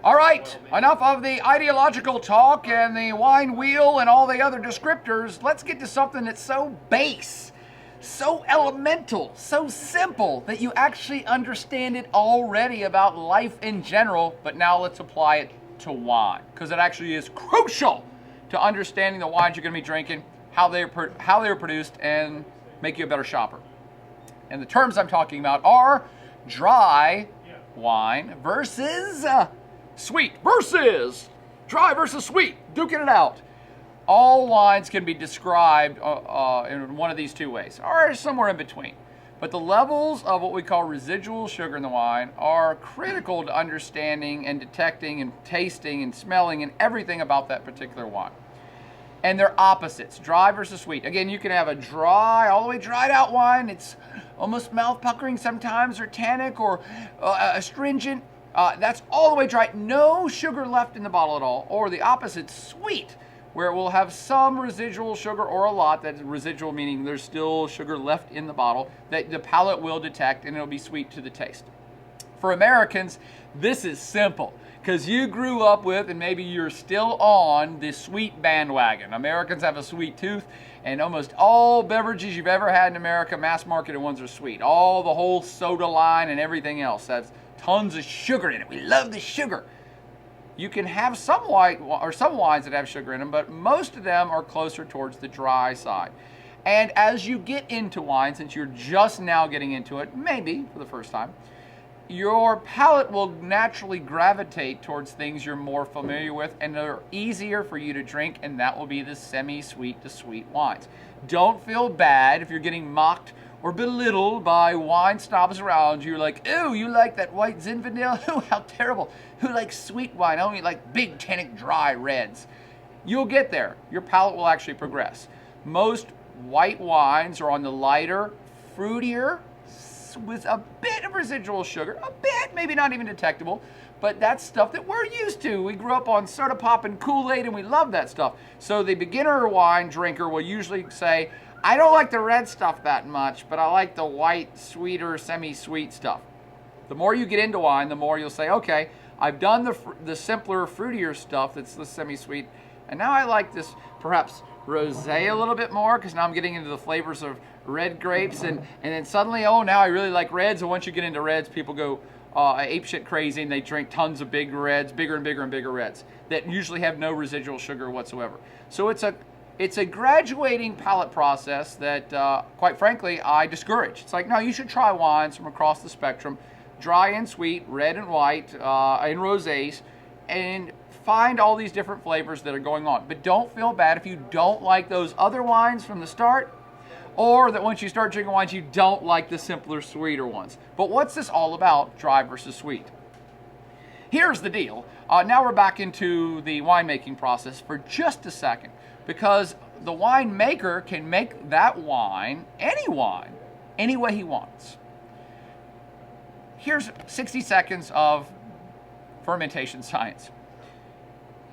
All right, enough of the ideological talk and the wine wheel and all the other descriptors. Let's get to something that's so base, so elemental, so simple that you actually understand it already about life in general, but now let's apply it to wine, because it actually is crucial to understanding the wines you're going to be drinking, how they're produced, and make you a better shopper. And the terms I'm talking about are dry wine versus sweet versus dry versus sweet. Duking it out. All wines can be described in one of these two ways, or somewhere in between. But the levels of what we call residual sugar in the wine are critical to understanding and detecting and tasting and smelling and everything about that particular wine. And they're opposites, dry versus sweet. Again, you can have a dry, all the way dried out wine. It's almost mouth puckering sometimes, or tannic, or astringent. That's all the way dry, no sugar left in the bottle at all. Or the opposite, sweet, where it will have some residual sugar or a lot. That's residual meaning there's still sugar left in the bottle that the palate will detect, and it'll be sweet to the taste. For Americans, this is simple, because you grew up with, and maybe you're still on, the sweet bandwagon. Americans have a sweet tooth, and almost all beverages you've ever had in America, mass marketed ones, are sweet. All the whole soda line and everything else has tons of sugar in it. We love the sugar. You can have some wines that have sugar in them, but most of them are closer towards the dry side. And as you get into wine, since you're just now getting into it, maybe for the first time, your palate will naturally gravitate towards things you're more familiar with and they're easier for you to drink, and that will be the semi-sweet to sweet wines. Don't feel bad if you're getting mocked or belittled by wine snobs around you. Like, ew, you like that white Zinfandel? Ooh, how terrible. Who likes sweet wine? I only like big, tannic, dry reds. You'll get there. Your palate will actually progress. Most white wines are on the lighter, fruitier, with a bit of residual sugar, a bit, maybe not even detectable, but that's stuff that we're used to. We grew up on soda pop and Kool-Aid, and we love that stuff. So the beginner wine drinker will usually say, I don't like the red stuff that much, but I like the white, sweeter, semi-sweet stuff. The more you get into wine, the more you'll say, okay, I've done the simpler, fruitier stuff that's the semi-sweet, and now I like this perhaps rosé a little bit more, because now I'm getting into the flavors of red grapes, and then suddenly, oh, now I really like reds. And once you get into reds, people go apeshit crazy, and they drink tons of big reds, bigger and bigger and bigger reds that usually have no residual sugar whatsoever. So it's a graduating palate process that, quite frankly, I discourage. It's like, no, you should try wines from across the spectrum, dry and sweet, red and white, and rosés, and find all these different flavors that are going on. But don't feel bad if you don't like those other wines from the start, or that once you start drinking wines, you don't like the simpler, sweeter ones. But what's this all about, dry versus sweet? Here's the deal. Now we're back into the winemaking process for just a second, because the winemaker can make that wine, any way he wants. Here's 60 seconds of fermentation science.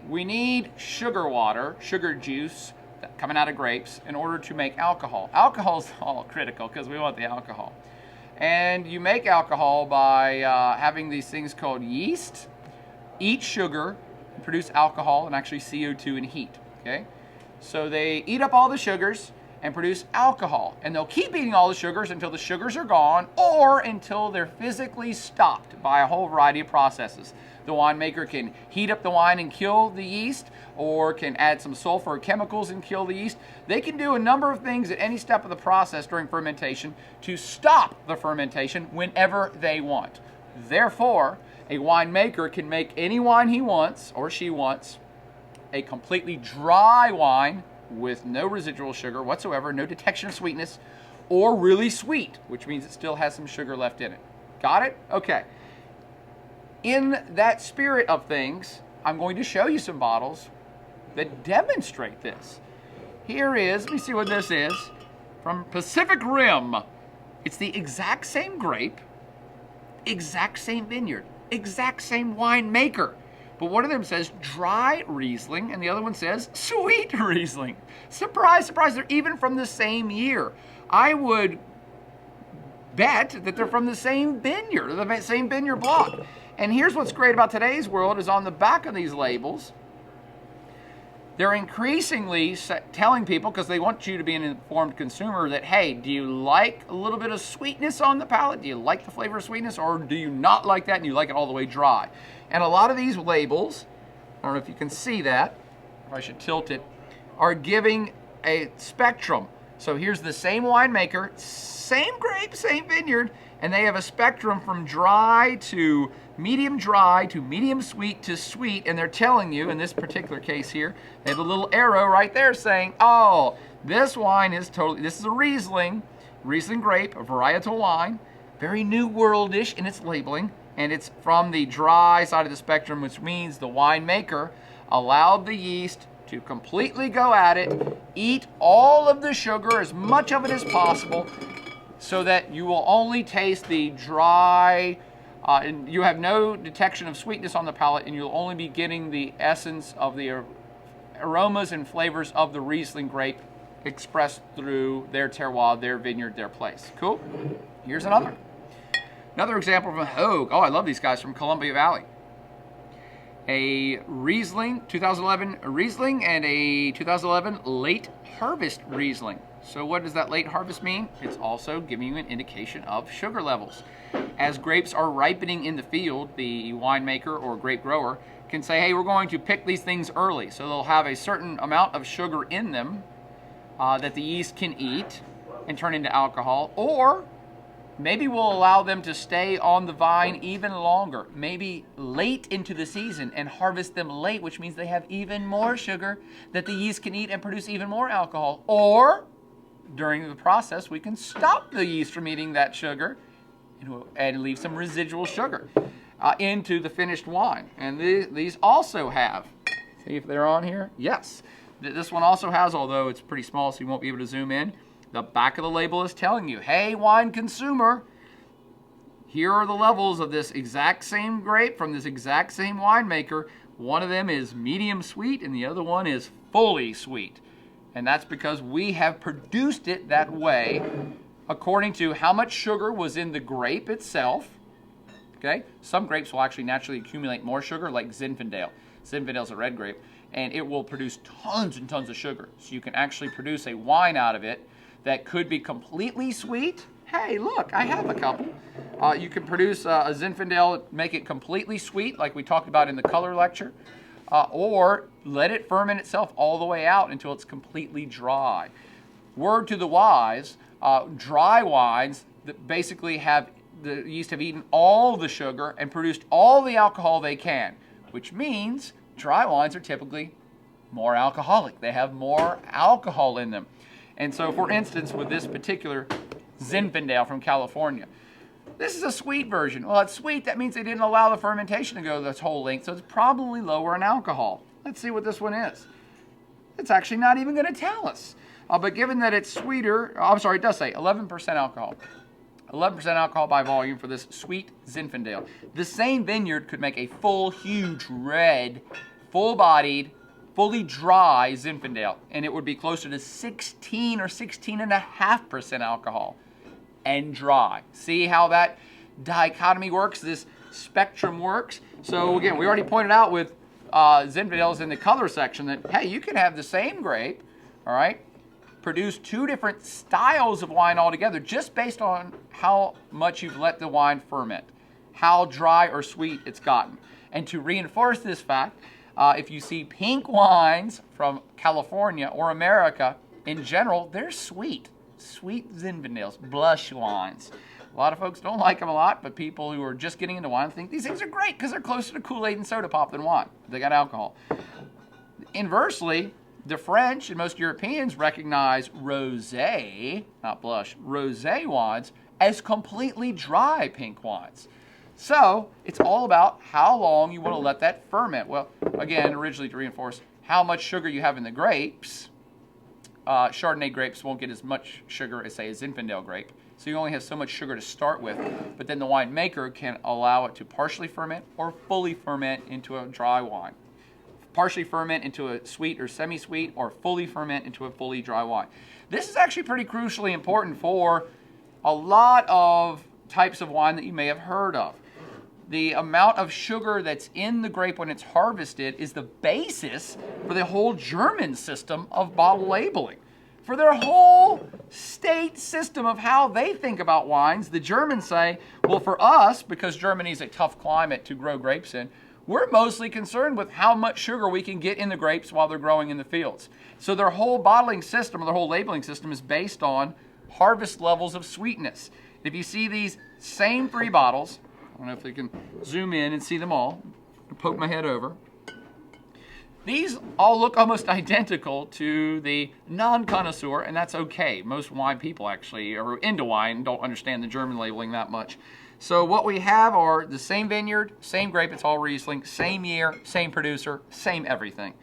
We need sugar water, sugar juice, coming out of grapes in order to make alcohol. Alcohol is all critical because we want the alcohol. And you make alcohol by having these things called yeast eat sugar, produce alcohol, and actually CO2 and heat. Okay? So they eat up all the sugars and produce alcohol. And they'll keep eating all the sugars until the sugars are gone, or until they're physically stopped by a whole variety of processes. The winemaker can heat up the wine and kill the yeast, or can add some sulfur chemicals and kill the yeast. They can do a number of things at any step of the process during fermentation to stop the fermentation whenever they want. Therefore, a winemaker can make any wine he wants or she wants, a completely dry wine with no residual sugar whatsoever, no detection of sweetness, or really sweet, which means it still has some sugar left in it. Got it? Okay. In that spirit of things, I'm going to show you some bottles that demonstrate this. Here is, let me see what this is, from Pacific Rim. It's the exact same grape, exact same vineyard, exact same winemaker. But one of them says dry Riesling, and the other one says sweet Riesling. Surprise, surprise, they're even from the same year. I would bet that they're from the same vineyard block. And here's what's great about today's world is on the back of these labels, they're increasingly telling people, because they want you to be an informed consumer, that, hey, do you like a little bit of sweetness on the palate? Do you like the flavor of sweetness, or do you not like that and you like it all the way dry? And a lot of these labels, I don't know if you can see that, or I should tilt it, are giving a spectrum. So here's the same winemaker, same grape, same vineyard, and they have a spectrum from dry to medium sweet to sweet, and they're telling you, in this particular case here, they have a little arrow right there saying, oh, this wine is this is a Riesling grape, a varietal wine, very New World-ish in its labeling, and it's from the dry side of the spectrum, which means the winemaker allowed the yeast to completely go at it, eat all of the sugar, as much of it as possible, so that you will only taste the dry, and you have no detection of sweetness on the palate, and you'll only be getting the essence of the aromas and flavors of the Riesling grape expressed through their terroir, their vineyard, their place. Cool? Here's another example from Hogue. Oh, I love these guys from Columbia Valley. A Riesling, 2011 Riesling, and a 2011 late harvest Riesling. So what does that late harvest mean? It's also giving you an indication of sugar levels. As grapes are ripening in the field, the winemaker or grape grower can say, hey, we're going to pick these things early. So they'll have a certain amount of sugar in them that the yeast can eat and turn into alcohol, or maybe we'll allow them to stay on the vine even longer, maybe late into the season, and harvest them late, which means they have even more sugar that the yeast can eat and produce even more alcohol. Or during the process, we can stop the yeast from eating that sugar and leave some residual sugar into the finished wine. And these also have, see if they're on here? Yes. This one also has, although it's pretty small so you won't be able to zoom in, the back of the label is telling you, hey, wine consumer, here are the levels of this exact same grape from this exact same winemaker. One of them is medium sweet and the other one is fully sweet. And that's because we have produced it that way according to how much sugar was in the grape itself. Okay? Some grapes will actually naturally accumulate more sugar, like Zinfandel. Zinfandel's a red grape, and it will produce tons and tons of sugar. So you can actually produce a wine out of it that could be completely sweet. Hey, look, I have a couple. You can produce a Zinfandel, make it completely sweet, like we talked about in the color lecture, or let it ferment itself all the way out until it's completely dry. Word to the wise, dry wines that basically have the yeast have eaten all the sugar and produced all the alcohol they can, which means dry wines are typically more alcoholic. They have more alcohol in them. And so, for instance, with this particular Zinfandel from California, this is a sweet version. Well, it's sweet. That means they didn't allow the fermentation to go this whole length, so it's probably lower in alcohol. Let's see what this one is. It's actually not even going to tell us. But given that it's sweeter, I'm sorry, it does say 11% alcohol. 11% alcohol by volume for this sweet Zinfandel. The same vineyard could make a full, huge, red, full-bodied, fully dry Zinfandel, and it would be closer to 16 or 16.5% alcohol and dry. See how that dichotomy works, this spectrum works? So again, we already pointed out with Zinfandels in the color section that, hey, you can have the same grape, all right, produce two different styles of wine altogether just based on how much you've let the wine ferment, how dry or sweet it's gotten. And to reinforce this fact, if you see pink wines from California or America, in general, they're sweet. Sweet Zinfandels, blush wines. A lot of folks don't like them a lot, but people who are just getting into wine think these things are great because they're closer to Kool-Aid and soda pop than wine. They got alcohol. Inversely, the French and most Europeans recognize rosé, not blush, rosé wines as completely dry pink wines. So it's all about how long you want to let that ferment. Well, again, originally to reinforce how much sugar you have in the grapes, Chardonnay grapes won't get as much sugar as, say, a Zinfandel grape. So you only have so much sugar to start with, but then the winemaker can allow it to partially ferment or fully ferment into a dry wine. Partially ferment into a sweet or semi-sweet, or fully ferment into a fully dry wine. This is actually pretty crucially important for a lot of types of wine that you may have heard of. the amount of sugar that's in the grape when it's harvested is the basis for the whole German system of bottle labeling. For their whole state system of how they think about wines, the Germans say, well, for us, because Germany's a tough climate to grow grapes in, we're mostly concerned with how much sugar we can get in the grapes while they're growing in the fields. So their whole bottling system, or their whole labeling system, is based on harvest levels of sweetness. If you see these same 3 bottles, I don't know if they can zoom in and see them all, I'll poke my head over. These all look almost identical to the non-connoisseur, and that's okay. Most wine people actually are into wine, don't understand the German labeling that much. So what we have are the same vineyard, same grape, it's all Riesling, same year, same producer, same everything.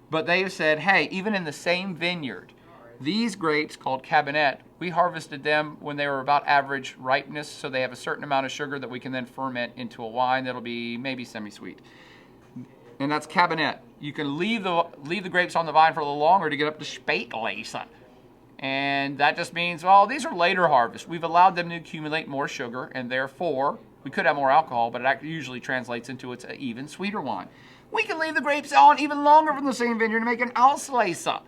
But they have said, hey, even in the same vineyard, these grapes called Cabernet, we harvested them when they were about average ripeness, so they have a certain amount of sugar that we can then ferment into a wine that'll be maybe semi-sweet. And that's Cabernet. You can leave the grapes on the vine for a little longer to get up to Spätlese. And that just means, well, these are later harvests. We've allowed them to accumulate more sugar, and therefore, we could have more alcohol, but it usually translates into it's an even sweeter wine. We can leave the grapes on even longer from the same vineyard to make an Auslese.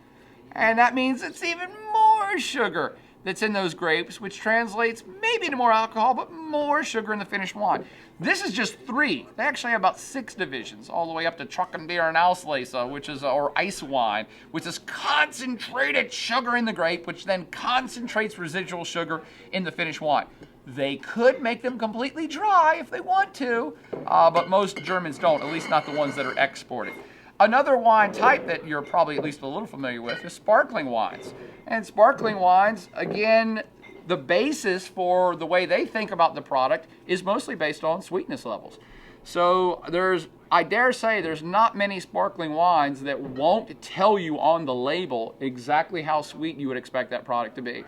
And that means it's even more sugar that's in those grapes, which translates maybe to more alcohol, but more sugar in the finished wine. This is just 3. They actually have about 6 divisions, all the way up to Trockenbeer and Auslese, which is, or ice wine, which is concentrated sugar in the grape, which then concentrates residual sugar in the finished wine. They could make them completely dry if they want to, but most Germans don't, at least not the ones that are exported. Another wine type that you're probably at least a little familiar with is sparkling wines. And sparkling wines, again, the basis for the way they think about the product is mostly based on sweetness levels. So I dare say there's not many sparkling wines that won't tell you on the label exactly how sweet you would expect that product to be.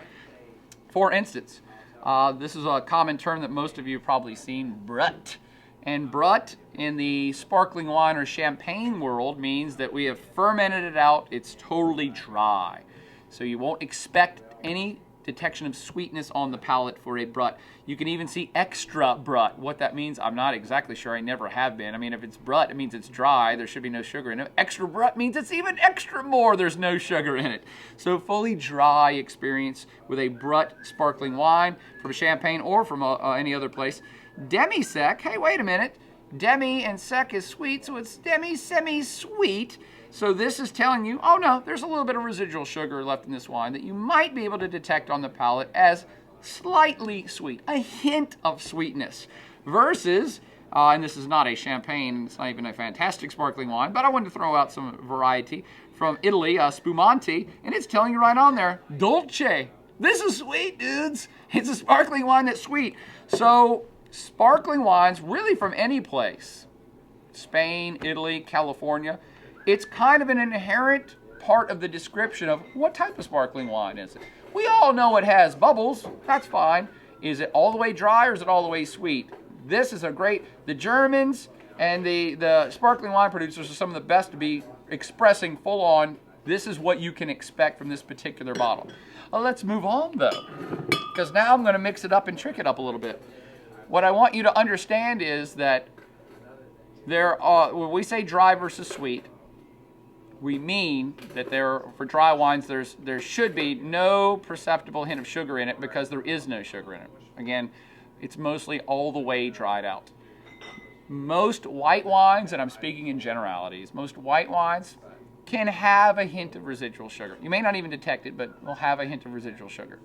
For instance, this is a common term that most of you have probably seen, Brut. And Brut in the sparkling wine or champagne world means that we have fermented it out, it's totally dry. So you won't expect any detection of sweetness on the palate for a Brut. You can even see extra Brut. What that means, I'm not exactly sure. I never have been. I mean, if it's Brut, it means it's dry. There should be no sugar in it. Extra Brut means it's even extra more. There's no sugar in it. So fully dry experience with a Brut sparkling wine from Champagne or from any other place. Demi-sec, hey, wait a minute. Demi and sec is sweet, so it's demi-semi-sweet. So this is telling you, oh no, there's a little bit of residual sugar left in this wine that you might be able to detect on the palate as slightly sweet, a hint of sweetness. Versus, and this is not a champagne, it's not even a fantastic sparkling wine, but I wanted to throw out some variety from Italy, Spumante, and it's telling you right on there, dolce. This is sweet, dudes. It's a sparkling wine that's sweet. So sparkling wines, really from any place, Spain, Italy, California, it's kind of an inherent part of the description of what type of sparkling wine is it. We all know it has bubbles, that's fine. Is it all the way dry or is it all the way sweet? This is a great, the Germans and the sparkling wine producers are some of the best to be expressing full on, this is what you can expect from this particular bottle. Well, let's move on though, because now I'm going to mix it up and trick it up a little bit. What I want you to understand is that when we say dry versus sweet, we mean that for dry wines, there should be no perceptible hint of sugar in it because there is no sugar in it. Again, it's mostly all the way dried out. Most white wines, and I'm speaking in generalities, most white wines can have a hint of residual sugar. You may not even detect it, but will have a hint of residual sugar.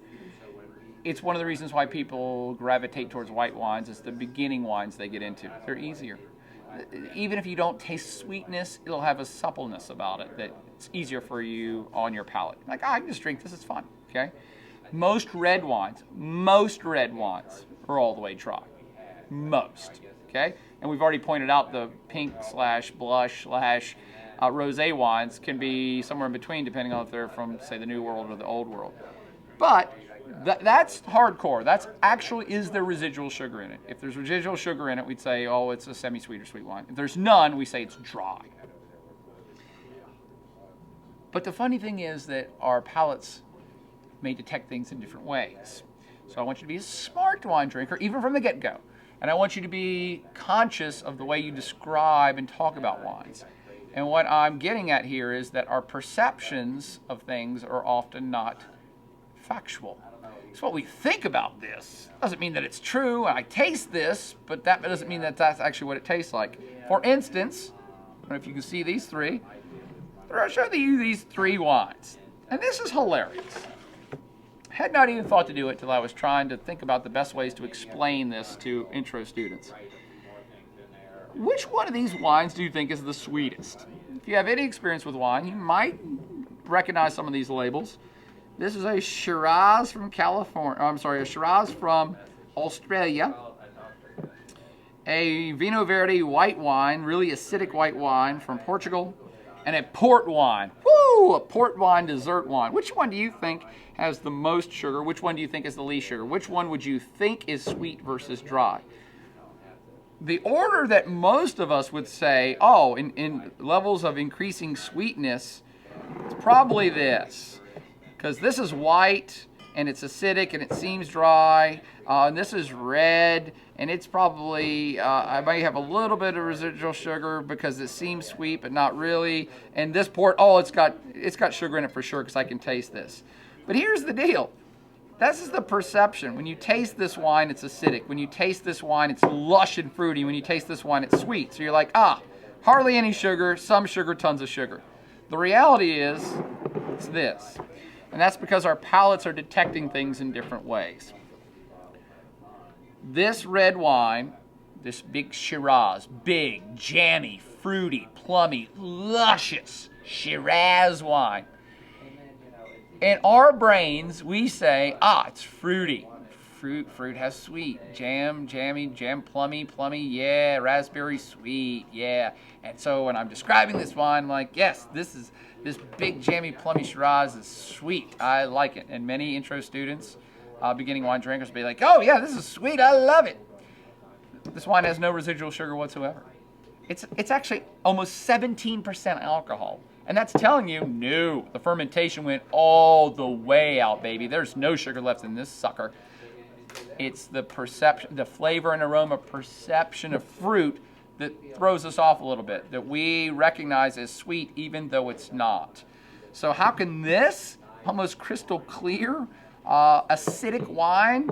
It's one of the reasons why people gravitate towards white wines. It's the beginning wines they get into. They're easier. Even if you don't taste sweetness, it'll have a suppleness about it that's easier for you on your palate. Like, I can just drink this, it's fun, okay? Most red wines are all the way dry. Most, okay? And we've already pointed out the pink / blush / rosé wines can be somewhere in between depending on if they're from, say, the New World or the Old World. But that's hardcore. That's actually, is there residual sugar in it? If there's residual sugar in it, we'd say, oh, it's a semi-sweet or sweet wine. If there's none, we say it's dry. But the funny thing is that our palates may detect things in different ways. So I want you to be a smart wine drinker, even from the get-go. And I want you to be conscious of the way you describe and talk about wines. And what I'm getting at here is that our perceptions of things are often not factual. It's what we think about this. Doesn't mean that it's true. I taste this, but that doesn't mean that that's actually what it tastes like. For instance, I don't know if you can see these three. I'll show you these three wines. And this is hilarious. I had not even thought to do it till I was trying to think about the best ways to explain this to intro students. Which one of these wines do you think is the sweetest? If you have any experience with wine, you might recognize some of these labels. This is a Shiraz from California. I'm sorry, a Shiraz from Australia. A Vinho Verde white wine, really acidic white wine from Portugal. And a port wine. Woo! A port wine dessert wine. Which one do you think has the most sugar? Which one do you think is the least sugar? Which one would you think is sweet versus dry? The order that most of us would say, oh, in levels of increasing sweetness, it's probably this. Because this is white, and it's acidic, and it seems dry. And this is red, and it's probably, I might have a little bit of residual sugar because it seems sweet, but not really. And this port, oh, it's got sugar in it for sure because I can taste this. But here's the deal. This is the perception. When you taste this wine, it's acidic. When you taste this wine, it's lush and fruity. When you taste this wine, it's sweet. So you're like, hardly any sugar, some sugar, tons of sugar. The reality is, it's this. And that's because our palates are detecting things in different ways. This red wine, this big Shiraz, big, jammy, fruity, plummy, luscious Shiraz wine. In our brains, we say, it's fruity. Fruit has sweet. Jam, jammy, jam, plummy, yeah, raspberry sweet, yeah. And so when I'm describing this wine, I'm like, yes, this big, jammy, plummy Shiraz is sweet. I like it. And many intro students, beginning wine drinkers, will be like, oh yeah, this is sweet, I love it. This wine has no residual sugar whatsoever. It's actually almost 17% alcohol. And that's telling you, no, the fermentation went all the way out, baby. There's no sugar left in this sucker. It's the perception, the flavor and aroma perception of fruit that throws us off a little bit, that we recognize as sweet even though it's not. So how can this almost crystal clear, acidic wine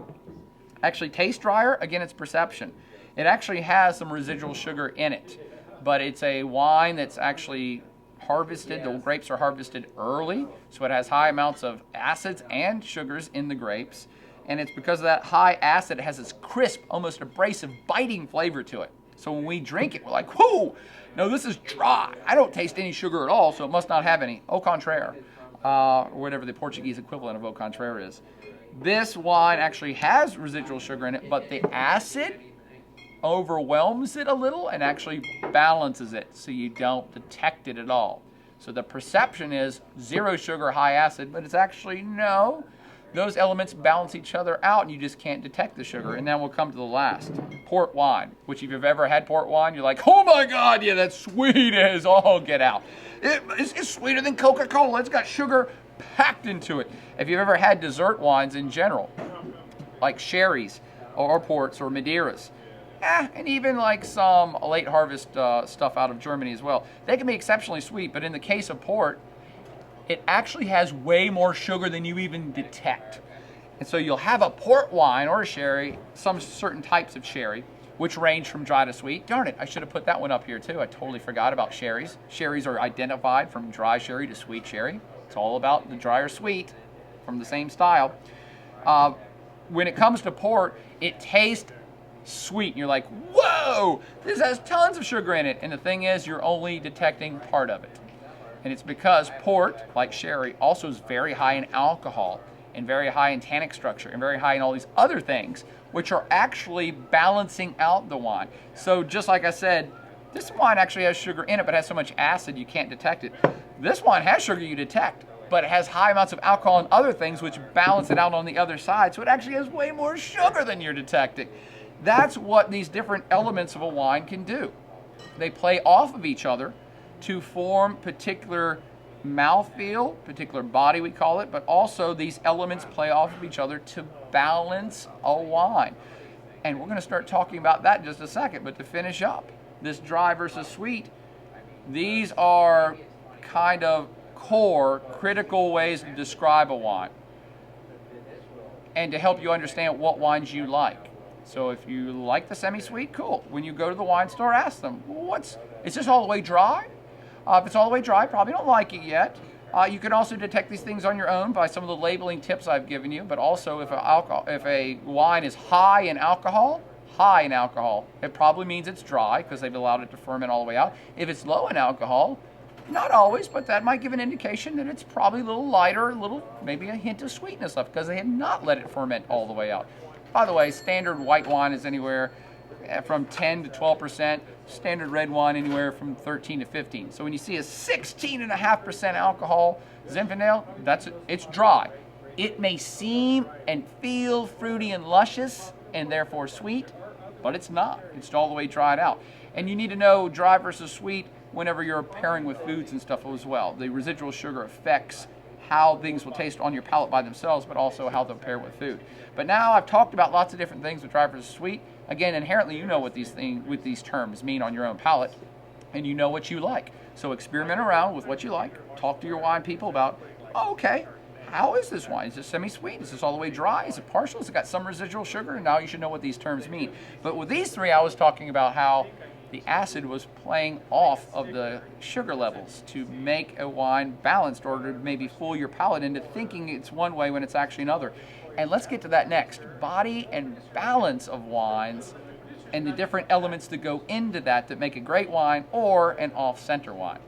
actually taste drier? Again, it's perception. It actually has some residual sugar in it, but it's a wine that's actually harvested. The grapes are harvested early, so it has high amounts of acids and sugars in the grapes. And it's because of that high acid, it has this crisp, almost abrasive, biting flavor to it. So when we drink it, we're like, whoo, no, this is dry. I don't taste any sugar at all, so it must not have any. Au contraire, or whatever the Portuguese equivalent of au contraire is. This wine actually has residual sugar in it, but the acid overwhelms it a little and actually balances it so you don't detect it at all. So the perception is zero sugar, high acid, but it's actually no. Those elements balance each other out and you just can't detect the sugar. And then we'll come to the last, port wine, which if you've ever had port wine, you're like, oh my God, yeah, that's sweet as all get out. It's sweeter than Coca-Cola. It's got sugar packed into it. If you've ever had dessert wines in general, like sherries or ports or Madeiras, and even like some late harvest stuff out of Germany as well, they can be exceptionally sweet, but in the case of port, it actually has way more sugar than you even detect. And so you'll have a port wine or a sherry, some certain types of sherry, which range from dry to sweet. Darn it, I should have put that one up here too. I totally forgot about sherries. Sherries are identified from dry sherry to sweet sherry. It's all about the dry or sweet from the same style. When it comes to port, it tastes sweet. And you're like, whoa, this has tons of sugar in it. And the thing is, you're only detecting part of it. And it's because port, like sherry, also is very high in alcohol and very high in tannic structure and very high in all these other things, which are actually balancing out the wine. So just like I said, this wine actually has sugar in it, but has so much acid you can't detect it. This wine has sugar you detect, but it has high amounts of alcohol and other things which balance it out on the other side. So it actually has way more sugar than you're detecting. That's what these different elements of a wine can do. They play off of each other to form particular mouthfeel, particular body we call it, but also these elements play off of each other to balance a wine. And we're going to start talking about that in just a second. But to finish up, this dry versus sweet, these are kind of core, critical ways to describe a wine and to help you understand what wines you like. So if you like the semi-sweet, cool. When you go to the wine store, ask them, is this all the way dry? If it's all the way dry, probably don't like it yet. You can also detect these things on your own by some of the labeling tips I've given you, but also if a wine is high in alcohol, it probably means it's dry because they've allowed it to ferment all the way out. If it's low in alcohol, not always, but that might give an indication that it's probably a little lighter, maybe a hint of sweetness left because they have not let it ferment all the way out. By the way, standard white wine is anywhere from 10 to 12%. Standard red wine anywhere from 13 to 15. So when you see a 16.5% alcohol Zinfandel, it's dry. It may seem and feel fruity and luscious and therefore sweet, but it's not. It's all the way dried out. And you need to know dry versus sweet whenever you're pairing with foods and stuff as well. The residual sugar affects how things will taste on your palate by themselves, but also how they'll pair with food. But now I've talked about lots of different things with dry versus sweet. Again, inherently, you know what these terms mean on your own palate, and you know what you like. So experiment around with what you like. Talk to your wine people about, okay, how is this wine? Is it semi-sweet? Is this all the way dry? Is it partial? Has it got some residual sugar? And now you should know what these terms mean. But with these three, I was talking about how the acid was playing off of the sugar levels to make a wine balanced, or to maybe fool your palate into thinking it's one way when it's actually another. And let's get to that next. Body and balance of wines and the different elements that go into that make a great wine or an off-center wine.